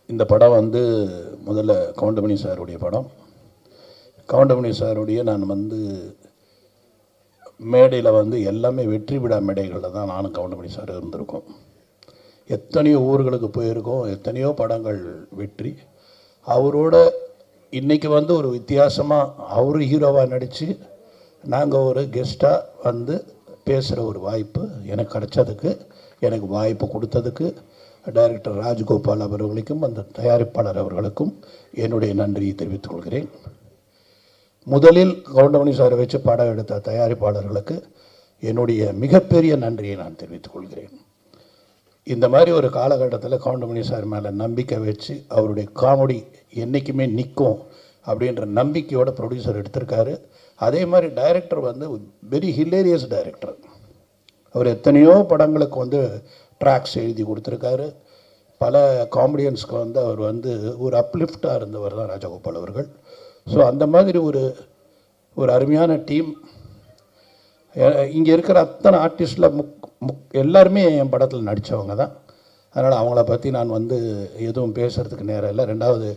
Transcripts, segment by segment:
இந்த படம் வந்து முதல்ல கவுண்டமணி சாருடைய படம். கவுண்டமணி சாருடைய நான் வந்து மேடையில் வந்து எல்லாமே வெற்றி விழா மேடைகளில் தான் நானும் கவுண்டமணி சார் இருந்திருக்கோம். எத்தனையோ ஊர்களுக்கு போயிருக்கோம், எத்தனையோ படங்கள் வெற்றி. அவரோட இன்றைக்கி வந்து ஒரு வித்தியாசமாக அவர் ஹீரோவாக நடித்து நாங்கள் ஒரு கெஸ்ட்டாக வந்து பேசுகிற ஒரு வாய்ப்பு எனக்கு கிடைச்சதுக்கு, எனக்கு வாய்ப்பு கொடுத்ததுக்கு டைரக்டர் ராஜகோபால் அவர்களுக்கும் அந்த தயாரிப்பாளர் அவர்களுக்கும் என்னுடைய நன்றியை தெரிவித்துக் கொள்கிறேன். முதலில் கவுண்டமணி சாரை வச்சு படம் எடுத்த தயாரிப்பாளர்களுக்கு என்னுடைய மிகப்பெரிய நன்றியை நான் தெரிவித்துக் கொள்கிறேன். இந்த மாதிரி ஒரு காலகட்டத்தில் கவுண்டமணி சார் மேலே நம்பிக்கை வச்சு அவருடைய காமெடி என்றைக்குமே நிற்கும் அப்படின்ற நம்பிக்கையோட ப்ரொடியூசர் எடுத்திருக்காரு. அதே மாதிரி டைரக்டர் வந்து வெரி ஹிலேரியஸ் டைரக்டர். அவர் எத்தனையோ படங்களுக்கு வந்து ட்ராக்ஸ் எழுதி கொடுத்துருக்காரு. பல காமெடியன்ஸ்க்கு வந்து அவர் வந்து ஒரு அப்லிஃப்டாக இருந்தவர் தான் ராஜகோபால் அவர்கள். ஸோ அந்த மாதிரி ஒரு அருமையான டீம். இங்கே இருக்கிற அத்தனை ஆர்டிஸ்டில் எல்லாருமே என் படத்தில் நடித்தவங்க தான். அதனால் அவங்கள பற்றி நான் வந்து எதுவும் பேசுகிறதுக்கு நேரம் இல்லை. ரெண்டாவது,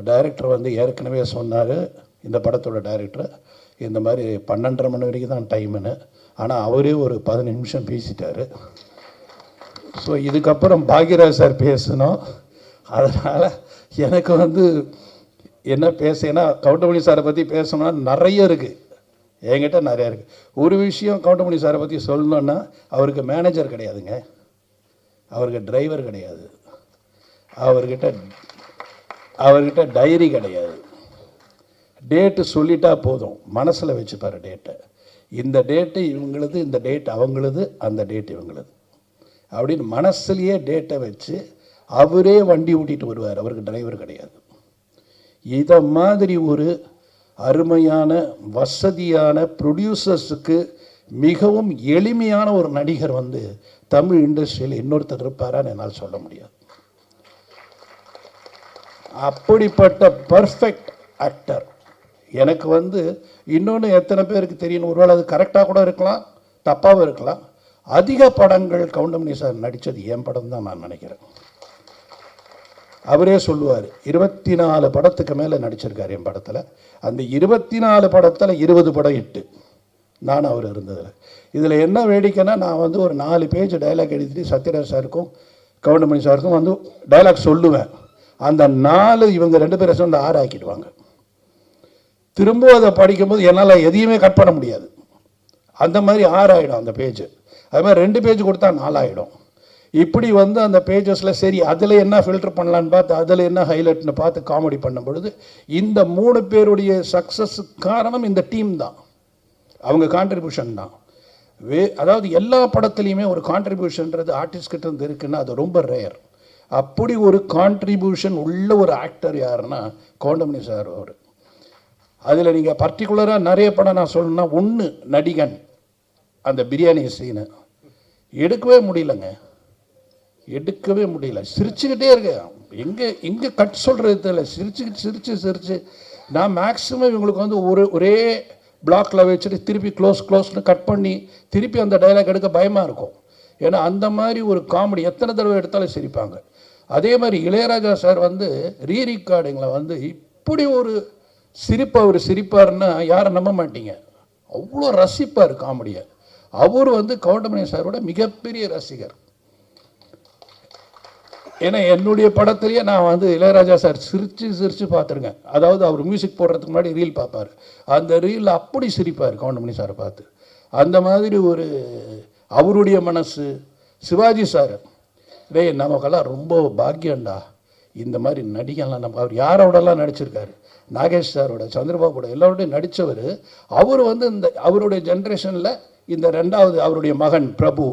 டைரக்டர் வந்து ஏற்கனவே சொன்னார், இந்த படத்தோட டைரக்டர் இந்த மாதிரி 12:30 மணி வரைக்கும் தான் டைமுன்னு. ஆனால் அவரே ஒரு 15 நிமிஷம் பேசிட்டார். ஸோ இதுக்கப்புறம் பாக்யராஜ் சார் பேசணும். அதனால் எனக்கு வந்து என்ன பேசுனா, கவுண்டமணி சாரை பற்றி பேசணும்னா நிறைய இருக்குது, என்கிட்ட நிறையா இருக்குது. ஒரு விஷயம் கவுண்டமணி சாரை பற்றி சொல்லணுன்னா, அவருக்கு மேனேஜர் கிடையாதுங்க, அவருக்கு டிரைவர் கிடையாது, அவர்கிட்ட டைரி கிடையாது. டேட்டு சொல்லிட்டா போதும், மனசில் வச்சுப்பார் டேட்டை. இந்த டேட்டு இவங்களுது, இந்த டேட் அவங்களுது, அந்த டேட் இவங்களுது அப்படின்னு மனசுலேயே டேட்டை வச்சு அவரே வண்டி ஓட்டிகிட்டு வருவார். அவருக்கு டிரைவர் கிடையாது. இதை மாதிரி ஒரு அருமையான வசதியான ப்ரொடியூசர்ஸுக்கு மிகவும் எளிமையான ஒரு நடிகர் வந்து தமிழ் இண்டஸ்ட்ரியில் இன்னொருத்தர் இருப்பாரான்னு என்னால் சொல்ல முடியாது. அப்படிப்பட்ட பர்ஃபெக்ட் ஆக்டர் எனக்கு வந்து இன்னொன்று எத்தனை பேருக்கு தெரியணும், ஒருவேளை அது கரெக்டாக கூட இருக்கலாம், தப்பாகவும் இருக்கலாம். அதிக படங்கள் கவுண்டமணி சார் நடித்தது என் படம் தான் நான் நினைக்கிறேன். அவரே சொல்லுவார், 24 படத்துக்கு மேலே நடிச்சிருக்கார் என் படத்தில். அந்த 24 படத்தில் 20 படம் ஹிட்டு. நான் அவர் இருந்ததில். இதில் என்ன வேடிக்கைன்னா, நான் வந்து ஒரு 4 பேஜ் டைலாக் எழுதிட்டு சத்யராஜ் சாருக்கும் கவுண்டமணி சாருக்கும் வந்து டைலாக் சொல்லுவேன். அந்த 4 இவங்க 2 பேரை சேர்ந்து 6 ஆக்கிடுவாங்க. திரும்ப அதை படிக்கும்போது என்னால் எதையுமே கட் பண்ண முடியாது. அந்த மாதிரி 6 ஆகிடும் அந்த பேஜ். அது மாதிரி 2 பேஜ் கொடுத்தா 4 ஆகிடும். இப்படி வந்து அந்த பேஜஸில் சரி அதில் என்ன ஃபில்டர் பண்ணலான்னு பார்த்து, அதில் என்ன ஹைலைட்னு பார்த்து காமெடி பண்ணும் பொழுது இந்த 3 பேருடைய சக்ஸஸுக்கு காரணம் இந்த டீம் தான், அவங்க கான்ட்ரிபியூஷன் தான். அதாவது எல்லா படத்துலையுமே ஒரு கான்ட்ரிபியூஷன்றது ஆர்டிஸ்ட் கிட்ட இருந்து இருக்குன்னா அது ரொம்ப ரேர். அப்படி ஒரு கான்ட்ரிபியூஷன் உள்ள ஒரு ஆக்டர் யாருன்னா கவுண்டமணி சார். அவர் அதில் நீங்கள் பர்டிகுலராக நிறைய படம் நான் சொல்லணும்னா, ஒன்று நடிகன், அந்த பிரியாணி சீனு எடுக்கவே முடியலங்க, எடுக்கவே முடியல. சிரிச்சுக்கிட்டே இருக்கேன், எங்கே கட் சொல்கிறது தெரியல. சிரிச்சு நான் மேக்ஸிமம் இவங்களுக்கு வந்து ஒரே பிளாக்கில் வச்சுட்டு திருப்பி க்ளோஸ்னு கட் பண்ணி திருப்பி அந்த டைலாக் எடுக்க பயமாக இருக்கும். ஏன்னா அந்த மாதிரி ஒரு காமெடி எத்தனை தடவை எடுத்தாலும் சிரிப்பாங்க. அதே மாதிரி இளையராஜா சார் வந்து ரீரெக்கார்டிங்கில் வந்து இப்படி ஒரு சிரிப்பு அவர் சிரிப்பார்னா யாரும் நம்ப மாட்டீங்க, அவ்வளோ ரசிப்பார் காமெடியை. அவர் வந்து கவுண்டமணி சாரோட மிகப்பெரிய ரசிகர். ஏன்னா என்னுடைய படத்துலேயே நான் வந்து இளையராஜா சார் சிரித்து பார்த்துருக்கேன். அதாவது அவர் மியூசிக் போடுறதுக்கு முன்னாடி ரீல் பார்ப்பார், அந்த ரீலில் அப்படி சிரிப்பார் கவுண்டமணி சாரை பார்த்து. அந்த மாதிரி ஒரு அவருடைய மனசு. சிவாஜி சார், நமக்கெல்லாம் ரொம்ப பாக்கியண்டா, இந்த மாதிரி நடிகன்லாம் நம்ம. அவர் யாரோடலாம் நடிச்சிருக்காரு, நாகேஷ் சாரோட, சந்திரபாபுட, எல்லாரோடையும் நடித்தவர். அவர் வந்து இந்த அவருடைய ஜென்ரேஷனில் இந்த 2வது அவருடைய மகன் பிரபு,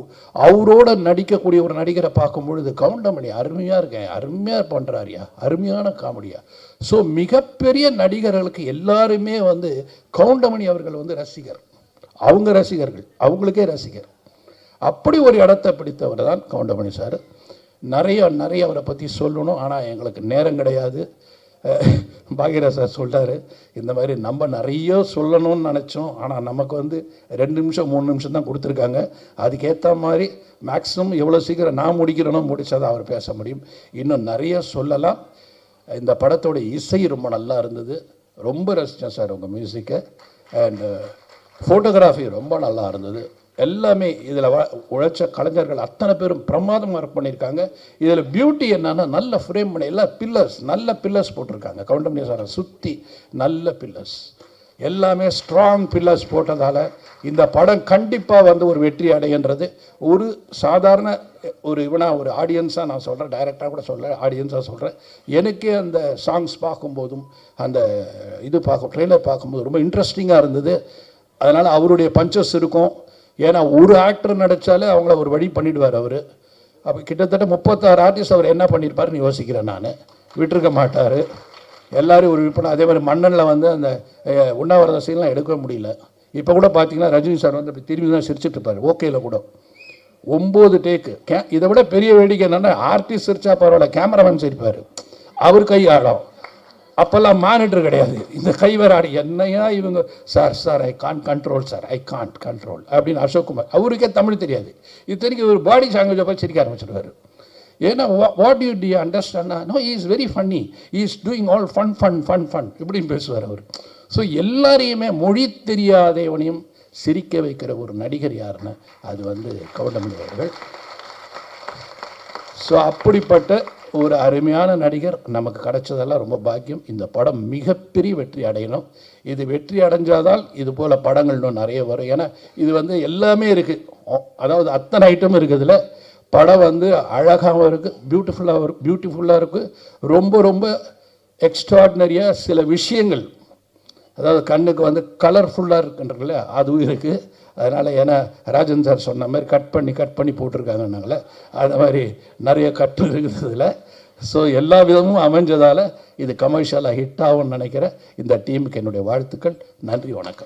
அவரோட நடிக்கக்கூடிய ஒரு நடிகரை பார்க்கும் பொழுது கவுண்டமணி அருமையாக இருக்கேன், அருமையாக பண்ணுறாரியா, அருமையான காமெடியா. ஸோ மிகப்பெரிய நடிகர்களுக்கு எல்லாருமே வந்து கவுண்டமணி அவர்கள் வந்து ரசிகர், அவங்க ரசிகர்கள், அவங்களுக்கே ரசிகர். அப்படி ஒரு இடத்தை பிடித்தவர் தான் கவுண்டமணி சார். நிறைய அவரை பற்றி சொல்லணும், ஆனால் எங்களுக்கு நேரம் கிடையாது. பாக்யராஜ் சார் சொல்கிறார், இந்த மாதிரி நம்ம நிறைய சொல்லணும்னு நினச்சோம், ஆனால் நமக்கு வந்து 2 நிமிஷம் 3 நிமிஷம் தான் கொடுத்துருக்காங்க. அதுக்கேற்ற மாதிரி மேக்ஸிமம் எவ்வளோ சீக்கிரம் நான் முடிக்கிறேனோ முடிச்சாதான் அவர் பேச முடியும். இன்னும் நிறைய சொல்லலாம். இந்த படத்தோட இசை ரொம்ப நல்லா இருந்தது, ரொம்ப ரசித்தேன் சார் உங்கள் மியூசிக்கை. அண்டு ஃபோட்டோகிராஃபி ரொம்ப நல்லா இருந்தது. எல்லாமே இதில் உழைச்ச கலைஞர்கள் அத்தனை பேரும் பிரமாதமாக ஒர்க் பண்ணியிருக்காங்க. இதில் பியூட்டி என்னன்னா, நல்ல ஃப்ரேம் பண்ணி எல்லா பில்லர்ஸ், நல்ல பில்லர்ஸ் போட்டிருக்காங்க. கவுண்டமணி சாரை சுற்றி நல்ல பில்லர்ஸ், எல்லாமே ஸ்ட்ராங் பில்லர்ஸ் போட்டதால் இந்த படம் கண்டிப்பாக வந்து ஒரு வெற்றி அடைகின்றது. ஒரு சாதாரண ஒரு ஆடியன்ஸாக நான் சொல்கிறேன், டைரக்டாக கூட சொல்கிறேன், ஆடியன்ஸாக சொல்கிறேன். எனக்கே அந்த சாங்ஸ் பார்க்கும்போதும் அந்த ட்ரெய்லர் பார்க்கும்போது ரொம்ப இன்ட்ரெஸ்டிங்காக இருந்தது. அதனால் அவருடைய பஞ்சஸ் இருக்கும். ஏன்னா ஒரு ஆக்டர் நடித்தாலே அவங்கள ஒரு வழி பண்ணிவிடுவார் அவர். அப்போ கிட்டத்தட்ட 36 ஆர்டிஸ்ட் அவர் என்ன பண்ணியிருப்பாருன்னு யோசிக்கிறேன் நான். விட்டுருக்க மாட்டார். எல்லோரும் ஒரு விற்பனை. அதே மாதிரி மன்னனில் வந்து அந்த உண்ணாவிரத சீன்லாம் எடுக்க முடியல. இப்போ கூட பார்த்தீங்கன்னா ரஜினி சார் வந்து திரும்பி தான் சிரிச்சிட்டு இருப்பார். ஓகேயில் கூட 9 டேக்கு. இதை விட பெரிய வேடிக்கை என்னென்னா, ஆர்டிஸ்ட் சிரிச்சா பரவாயில்ல, கேமராமேன் சிரிப்பார். அவர் கை ஆடும். அப்போல்லாம் மானிட்டர் கிடையாது, இந்த கை வேறு ஆடி. என்னையா இவங்க, sir I can't control, sir I can't control அப்படின்னு அசோக்குமார். அவருக்கே தமிழ் தெரியாது. இத்தனைக்கு ஒரு பாடி லாங்குவேஜை பார்த்து சிரிக்க ஆரம்பிச்சிடுவார். ஏன்னா what you understand, no he is very funny, he is doing all fun இப்படின்னு பேசுவார் அவர். ஸோ எல்லாரையுமே மொழி தெரியாதவனையும் சிரிக்க வைக்கிற ஒரு நடிகர் யாருன்னு, அது வந்து கவுண்டமணி அவர்கள். ஸோ அப்படிப்பட்ட ஒரு அருமையான நடிகர் நமக்கு கிடைச்சதெல்லாம் ரொம்ப பாக்கியம். இந்த படம் மிகப்பெரிய வெற்றி அடையணும். இது வெற்றி அடைஞ்சாதால் இது போல் படங்கள் இன்னும் நிறைய வரும். ஏன்னா இது வந்து எல்லாமே இருக்குது, அதாவது அத்தனை ஐட்டம் இருக்குதுல. படம் வந்து அழகாகவும் இருக்குது, பியூட்டிஃபுல்லாக இருக்குது. ரொம்ப எக்ஸ்ட்ராடினரியாக சில விஷயங்கள், அதாவது கண்ணுக்கு வந்து கலர்ஃபுல்லாக இருக்குன்றதுல அதுவும் இருக்குது. அதனால் ஏன்னா ராஜன் சார் சொன்ன மாதிரி கட் பண்ணி போட்டிருக்காங்கன்னாங்களே, அது மாதிரி நிறைய கட்டு இருக்குதுல. ஸோ எல்லா விதமும் அமைஞ்சதால் இது கமர்ஷியலாக ஹிட் ஆகும்னு நினைக்கிறேன். இந்த டீமுக்கு என்னுடைய வாழ்த்துக்கள். நன்றி, வணக்கம்.